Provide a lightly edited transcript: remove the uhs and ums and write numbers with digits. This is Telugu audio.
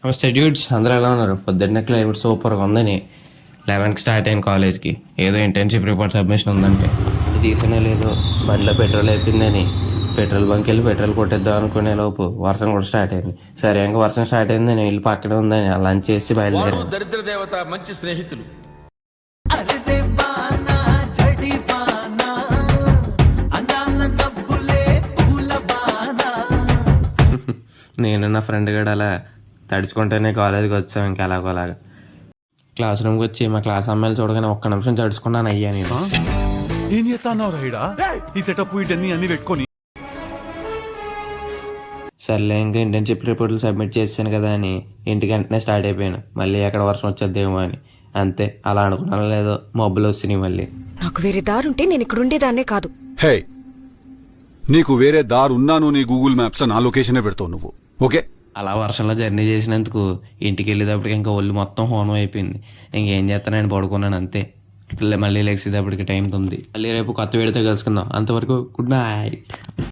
నమస్తే డ్యూడ్స్, అందరూ ఎలా ఉన్నారు? పొద్దున్న క్లైమేట్ సూపర్గా ఉందని 11కి స్టార్ట్ అయిన కాలేజ్కి. ఏదో ఇంటర్న్షిప్ రిపోర్ట్ సబ్మిషన్ ఉందంటే తీసినే లేదు. బండిలో పెట్రోల్ అయిపోయిందని పెట్రోల్ బంక్ వెళ్ళి పెట్రోల్ కొట్టేద్దాం అనుకునే లోపు వర్షం కూడా స్టార్ట్ అయింది. సరే ఇంకా వర్షం స్టార్ట్ అయిందని ఇల్లు పక్కనే ఉందని లంచ్ చేసి బయలుదేరాను. దరిద్ర దేవత మంచి స్నేహితులు. నేను నా ఫ్రెండ్ గడు అలా తడుచుకుంటేనే కాలేజ్కి వచ్చాం. ఇంకా ఎలాగోలాగా క్లాస్ రూమ్కి వచ్చి మా క్లాస్ అమ్మాయిలు చూడగానే ఒక్క నిమిషం తడుచుకున్నాను. అయ్యా నేను ఏం చేస్తావు రైడా ఈ సెటప్ వీటన్ని అన్ని పెట్టుకొని. సర్లే ఇంకా ఇంటర్న్షిప్ రిపోర్ట్లు సబ్మిట్ చేశాను కదా అని ఇంటికి వెంటనే స్టార్ట్ అయిపోయాను. మళ్ళీ ఎక్కడ వర్షం వచ్చేద్దేమో అని. అంతే, అలా అనుకున్నాను లేదో మబ్బులు వచ్చినాయి మళ్ళీ. నాకు వేరే దారుంటే నేను ఇక్కడ ఉండేదాన్నే కాదు. హే, నీకు వేరే దారి ఉన్నాను నీ గూగుల్ మ్యాప్స్ లో నా లొకేషనే పెడతావు నువ్వు. ఓకే, అలా వర్షంలో జర్నీ చేసినందుకు ఇంటికి వెళ్ళేటప్పటికి ఇంకా ఒళ్ళు మొత్తం హోనం అయిపోయింది. ఇంకేం చేస్తానని పడుకున్నాను అంతే. మళ్ళీ లెక్సేటప్పటికి టైం 9. మళ్ళీ రేపు కొత్త వీడియోతో కలుసుకుందాం. అంతవరకు గుడ్ నైట్.